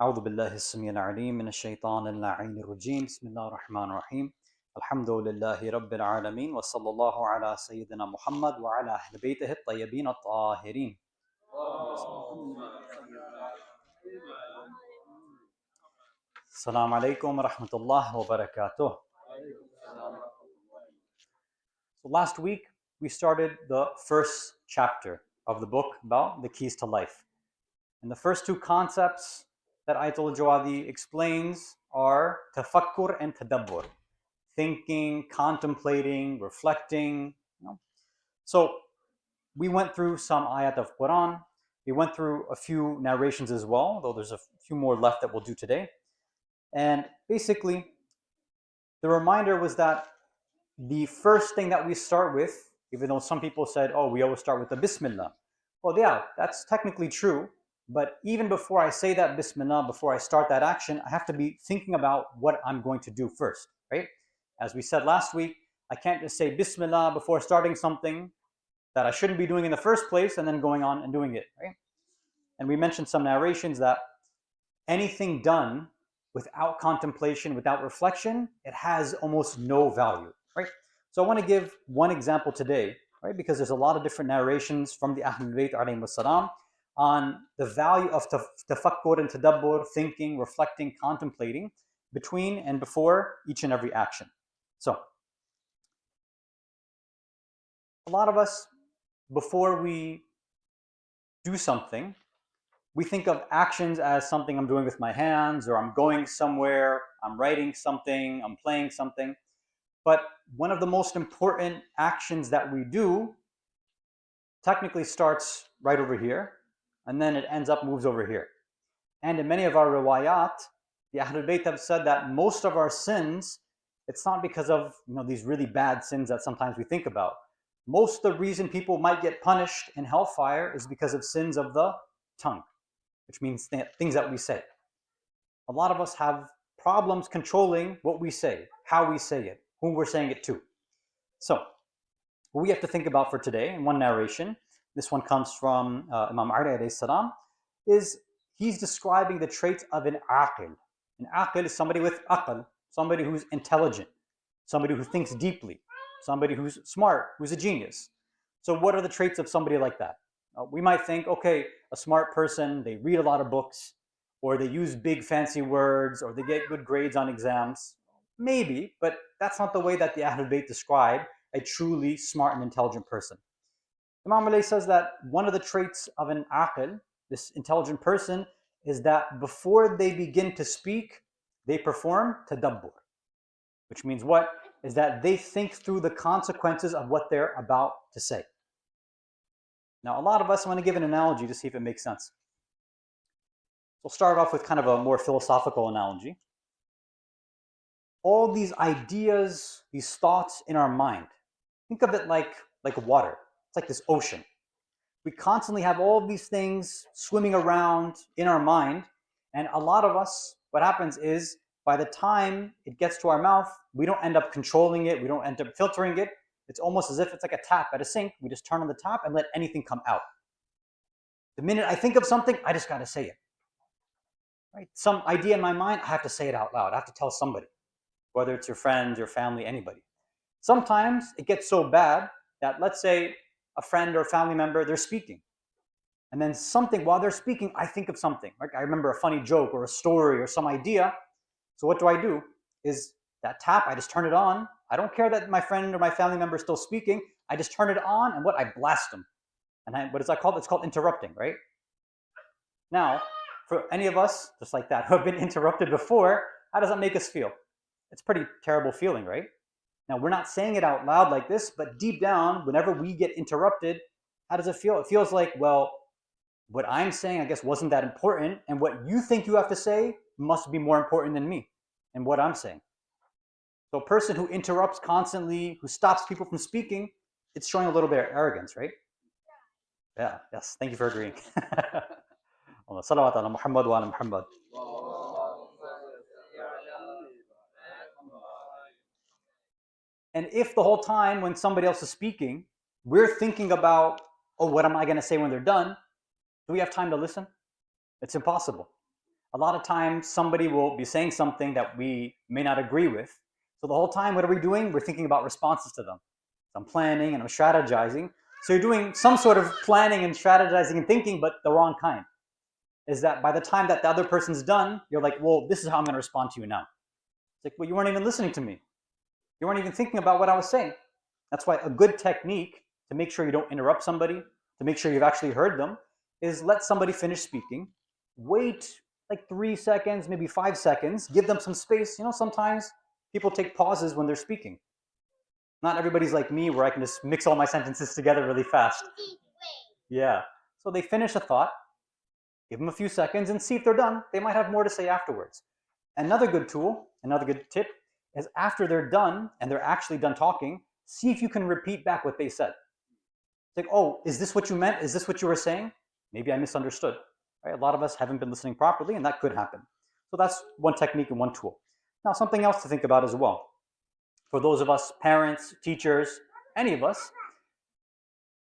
أعوذ بالله السميع العليم من الشيطان اللعين الرجيم بسم الله الرحمن الرحيم الحمد لله رب العالمين وصلى الله على سيدنا محمد وعلى أهل بيته الطيبين الطاهرين. Assalamu alaikum wa rahmatullah wa barakatuh. So last week we started the first chapter of the book about the keys to life. And the first two concepts that Ayatul Jawadi explains are Tafakkur and Tadabbur. Thinking, contemplating, reflecting. So we went through some ayat of Quran. We went through a few narrations as well, though there's a few more left that we'll do today. And basically, the reminder was that the first thing that we start with, even though some people said, oh, we always start with the Bismillah. Well, yeah, that's technically true. But even before I say that Bismillah, before I start that action, I have to be thinking about what I'm going to do first, right? As we said last week, I can't just say Bismillah before starting something that I shouldn't be doing in the first place and then going on and doing it, right? And we mentioned some narrations that anything done without contemplation, without reflection, it has almost no value, right? So I want to give one example today, right? Because there's a lot of different narrations from the Ahlul Bayt alayhim wassalam on the value of tafakkur and tadabbur, thinking, reflecting, contemplating between and before each and every action. So a lot of us, before we do something, we think of actions as something I'm doing with my hands, or I'm going somewhere, I'm writing something, I'm playing something. But one of the most important actions that we do technically starts right over here, and then it moves over here. And in many of our riwayat, the Ahlul Bayt have said that most of our sins, it's not because of these really bad sins that sometimes we think about. Most of the reason people might get punished in hellfire is because of sins of the tongue, which means things that we say. A lot of us have problems controlling what we say, how we say it, whom we're saying it to. So what we have to think about for today, in one narration, this one comes from Imam Ali alayhi salam, is he's describing the traits of an aqil. An aqil is somebody with aql, somebody who's intelligent, somebody who thinks deeply, somebody who's smart, who's a genius. So what are the traits of somebody like that? We might think, okay, a smart person, they read a lot of books, or they use big fancy words, or they get good grades on exams. Maybe, but that's not the way that the Ahlul Bayt describe a truly smart and intelligent person. Imam Ali says that one of the traits of an aqil, this intelligent person, is that before they begin to speak, they perform tadabbur. Which means what? Is that they think through the consequences of what they're about to say. Now, a lot of us want to give an analogy to see if it makes sense. We'll start off with kind of a more philosophical analogy. All these ideas, these thoughts in our mind, think of it like water. It's like this ocean. We constantly have all of these things swimming around in our mind, and a lot of us, what happens is, by the time it gets to our mouth, we don't end up controlling it, we don't end up filtering it. It's almost as if it's like a tap at a sink. We just turn on the tap and let anything come out. The minute I think of something, I just got to say it. Right? Some idea in my mind, I have to say it out loud. I have to tell somebody, whether it's your friends, your family, anybody. Sometimes it gets so bad that, let's say, a friend or a family member, they're speaking. And then something, while they're speaking, I think of something. Right? I remember a funny joke or a story or some idea. So what do? Is that tap, I just turn it on. I don't care that my friend or my family member is still speaking. I just turn it on, and I blast them. And what is that called? It's called interrupting, right? Now, for any of us, just like that, who have been interrupted before, how does that make us feel? It's a pretty terrible feeling, right? Now, we're not saying it out loud like this, but deep down, whenever we get interrupted, how does it feel? It feels like, well, what I'm saying, I guess, wasn't that important, and what you think you have to say must be more important than me and what I'm saying. So a person who interrupts constantly, who stops people from speaking, it's showing a little bit of arrogance, right? Yeah, yes, thank you for agreeing. Salawat ala Muhammad wa ala Muhammad. And if the whole time when somebody else is speaking, we're thinking about, oh, what am I going to say when they're done? Do we have time to listen? It's impossible. A lot of times somebody will be saying something that we may not agree with. So the whole time, what are we doing? We're thinking about responses to them. So I'm planning and I'm strategizing. So you're doing some sort of planning and strategizing and thinking, but the wrong kind. Is that by the time that the other person's done, you're like, well, this is how I'm going to respond to you now. It's like, well, you weren't even listening to me. You weren't even thinking about what I was saying. That's why a good technique to make sure you don't interrupt somebody, to make sure you've actually heard them, is let somebody finish speaking, wait like 3 seconds, maybe 5 seconds, give them some space. Sometimes people take pauses when they're speaking. Not everybody's like me where I can just mix all my sentences together really fast. Yeah. So they finish a thought, give them a few seconds and see if they're done. They might have more to say afterwards. Another good tool, another good tip is after they're done and they're actually done talking, see if you can repeat back what they said. It's like, oh, is this what you meant? Is this what you were saying? Maybe I misunderstood. Right? A lot of us haven't been listening properly, and that could happen. So that's one technique and one tool. Now, something else to think about as well. For those of us, parents, teachers, any of us,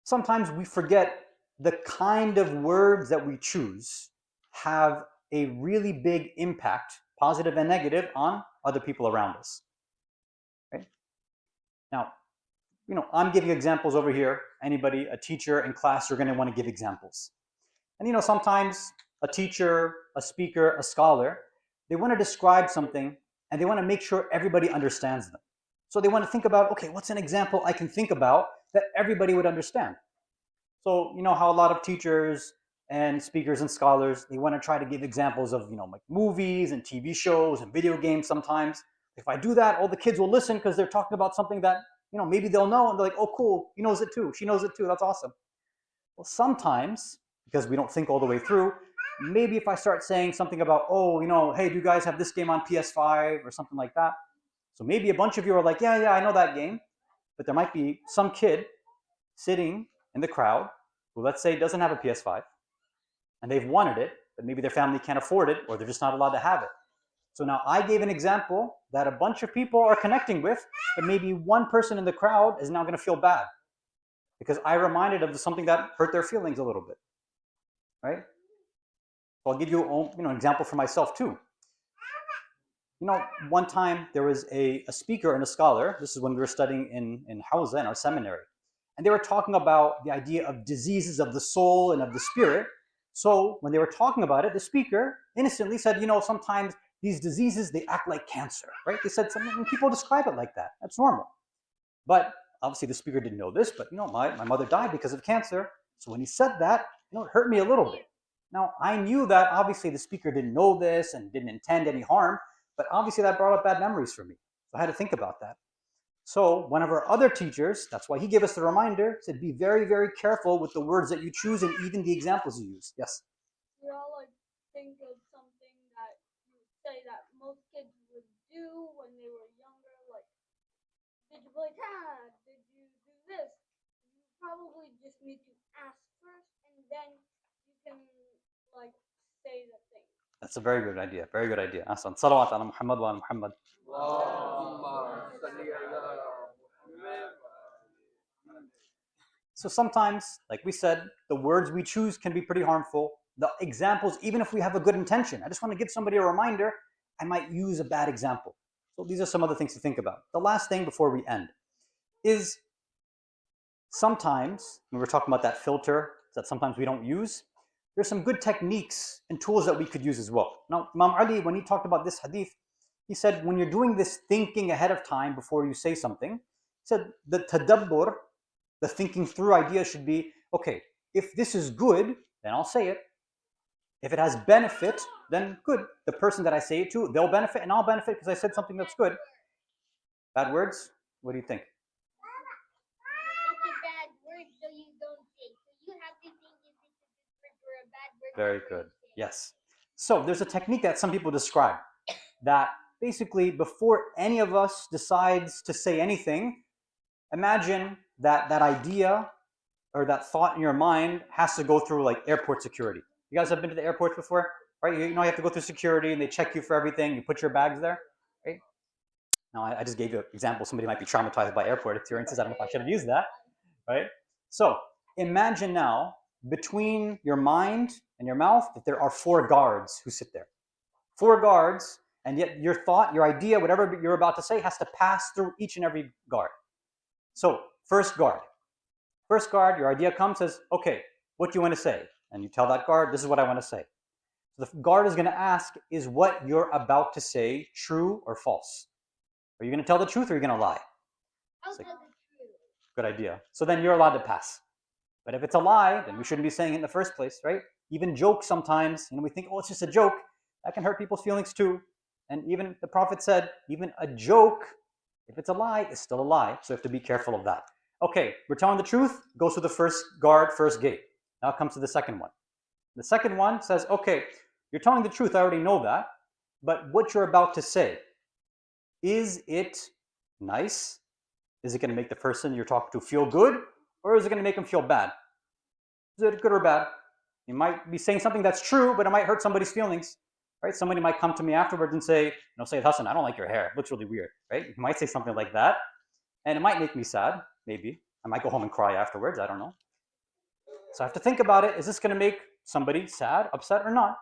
sometimes we forget the kind of words that we choose have a really big impact, positive and negative, on other people around us. Right? Now, I'm giving examples over here. Anybody, a teacher in class, you're going to want to give examples. And sometimes a teacher, a speaker, a scholar, they want to describe something and they want to make sure everybody understands them. So they want to think about, okay, what's an example I can think about that everybody would understand? So you know how a lot of teachers and speakers and scholars, they want to try to give examples of, like movies and TV shows and video games sometimes. If I do that, all the kids will listen because they're talking about something that, maybe they'll know, and they're like, oh, cool, he knows it too. She knows it too. That's awesome. Well, sometimes, because we don't think all the way through, maybe if I start saying something about, oh, hey, do you guys have this game on PS5 or something like that? So maybe a bunch of you are like, yeah, I know that game. But there might be some kid sitting in the crowd who, let's say, doesn't have a PS5 and they've wanted it, but maybe their family can't afford it or they're just not allowed to have it. So now I gave an example that a bunch of people are connecting with, but maybe one person in the crowd is now going to feel bad because I reminded them of something that hurt their feelings a little bit, right? So I'll give you an example for myself too. One time there was a speaker and a scholar. This is when we were studying in Hasan, our seminary. And they were talking about the idea of diseases of the soul and of the spirit. So when they were talking about it, the speaker innocently said, sometimes these diseases, they act like cancer, right? They said something, and people describe it like that. That's normal. But obviously the speaker didn't know this, but my mother died because of cancer. So when he said that, it hurt me a little bit. Now, I knew that obviously the speaker didn't know this and didn't intend any harm, but obviously that brought up bad memories for me. So I had to think about that. So one of our other teachers, that's why he gave us the reminder, said be very, very careful with the words that you choose and even the examples you use. Yes? We all think of something that you say that most kids would do when they were younger, like, did you play tag? Did you do this? You probably just need to ask first and then you can say the thing. That's a very good idea. Very good idea. Hasan. Salawat ala Muhammad wa ala Muhammad. So sometimes, like we said, the words we choose can be pretty harmful. The examples, even if we have a good intention, I just want to give somebody a reminder, I might use a bad example. So these are some other things to think about. The last thing before we end is sometimes, when we're talking about that filter that sometimes we don't use, there's some good techniques and tools that we could use as well. Now, Imam Ali, when he talked about this hadith, he said when you're doing this thinking ahead of time before you say something, he said the tadabbur, the thinking through idea should be, okay, if this is good, then I'll say it. If it has benefit, then good. The person that I say it to, they'll benefit and I'll benefit because I said something that's good. Bad words? What do you think? It's a bad word, so you don't say. So you have to think if it's a good word or a bad word. Very good. Yes. So there's a technique that some people describe that basically before any of us decides to say anything, imagine that idea or that thought in your mind has to go through like airport security. You guys have been to the airports before, right? You have to go through security and they check you for everything. You put your bags there, right? Now, I just gave you an example. Somebody might be traumatized by airport experiences. I don't know if I should have used that, right? So imagine now between your mind and your mouth that there are 4 guards who sit there. 4 guards, and yet your thought, your idea, whatever you're about to say has to pass through each and every guard. So, first guard. First guard, your idea comes, says, okay, what do you want to say? And you tell that guard, this is what I want to say. So the guard is going to ask, is what you're about to say true or false? Are you going to tell the truth or are you going to lie? I'll tell the truth. Good idea. So then you're allowed to pass. But if it's a lie, then we shouldn't be saying it in the first place, right? Even jokes sometimes, we think, oh, it's just a joke. That can hurt people's feelings too. And even the Prophet said, even a joke, if it's a lie, is still a lie. So you have to be careful of that. Okay, we're telling the truth, goes to the first guard, first gate. Now it comes to the second one. The second one says, okay, you're telling the truth, I already know that, but what you're about to say, is it nice? Is it going to make the person you're talking to feel good, or is it going to make them feel bad? Is it good or bad? You might be saying something that's true, but it might hurt somebody's feelings, right? Somebody might come to me afterwards and say, Sayyid Hasan, I don't like your hair. It looks really weird, right? You might say something like that, and it might make me sad, maybe. I might go home and cry afterwards, I don't know. So I have to think about it. Is this going to make somebody sad, upset, or not?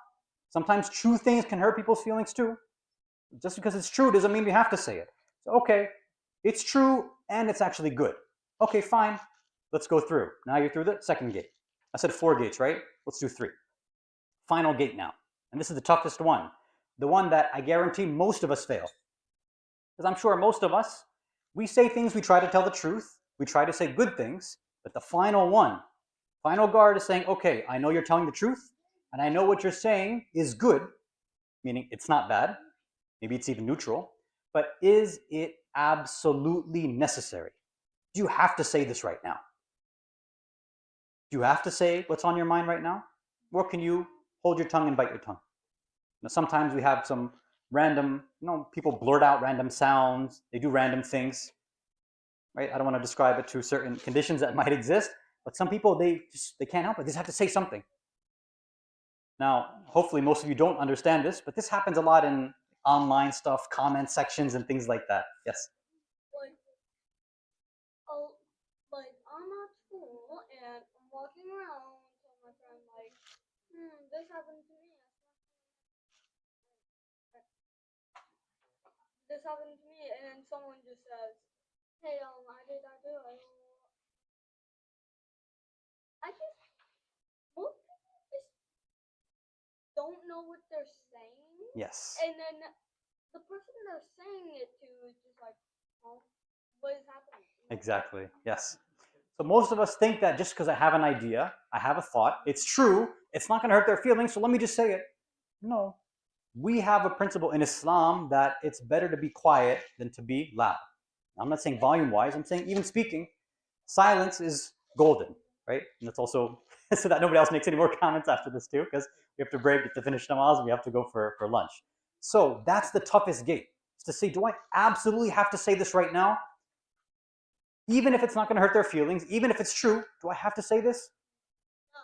Sometimes true things can hurt people's feelings too. Just because it's true doesn't mean we have to say it. So, okay, it's true and it's actually good. Okay, fine. Let's go through. Now you're through the second gate. I said 4 gates, right? Let's do 3. Final gate now. And this is the toughest one. The one that I guarantee most of us fail. Because I'm sure most of us, we say things, we try to tell the truth, we try to say good things, but the final one, final guard is saying, okay, I know you're telling the truth, and I know what you're saying is good, meaning it's not bad, maybe it's even neutral, but is it absolutely necessary? Do you have to say this right now? Do you have to say what's on your mind right now? Or can you hold your tongue and bite your tongue? Sometimes we have some random, people blurt out random sounds, they do random things, right? I don't want to describe it to certain conditions that might exist, but some people, they can't help it. They just have to say something. Now, hopefully most of you don't understand this, but this happens a lot in online stuff, comment sections and things like that. Yes? Like I'm at school and I'm walking around and my friend this happened to me. This happened to me, and then someone just says, hey, I did that too. Most people just don't know what they're saying. Yes. And then the person they're saying it to is just like, oh, what is happening? Exactly, yes. So most of us think that just because I have an idea, I have a thought, it's true, it's not going to hurt their feelings, so let me just say it. No. We have a principle in Islam that it's better to be quiet than to be loud. I'm not saying volume-wise, I'm saying even speaking, silence is golden, right? And that's also so that nobody else makes any more comments after this too, because we have to break, we have to finish namaz, and we have to go for lunch. So that's the toughest gate. It's to say, do I absolutely have to say this right now? Even if it's not going to hurt their feelings, even if it's true, do I have to say this? No.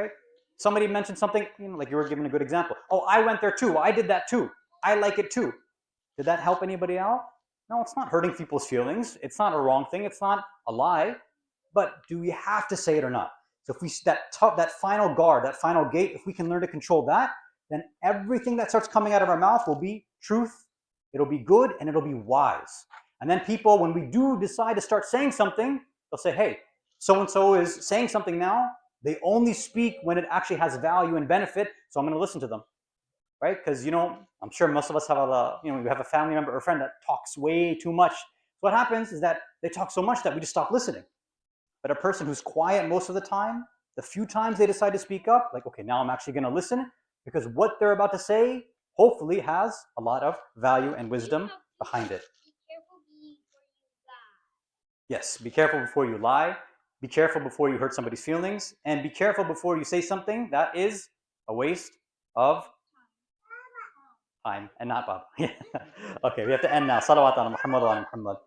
Right? Somebody mentioned something, like you were giving a good example. Oh, I went there too. I did that too. I like it too. Did that help anybody out? No, it's not hurting people's feelings. It's not a wrong thing. It's not a lie. But do we have to say it or not? So if we that final guard, that final gate, if we can learn to control that, then everything that starts coming out of our mouth will be truth. It'll be good and it'll be wise. And then people, when we do decide to start saying something, they'll say, hey, so-and-so is saying something now. They only speak when it actually has value and benefit, so I'm going to listen to them, right? Because, I'm sure most of us have we have a family member or a friend that talks way too much. What happens is that they talk so much that we just stop listening. But a person who's quiet most of the time, the few times they decide to speak up, like, okay, now I'm actually going to listen, because what they're about to say hopefully has a lot of value and wisdom behind it. Yes, be careful before you lie. Be careful before you hurt somebody's feelings. And be careful before you say something that is a waste of time and not Bob. Okay, we have to end now. Salawat ala Muhammad wa ala Muhammad.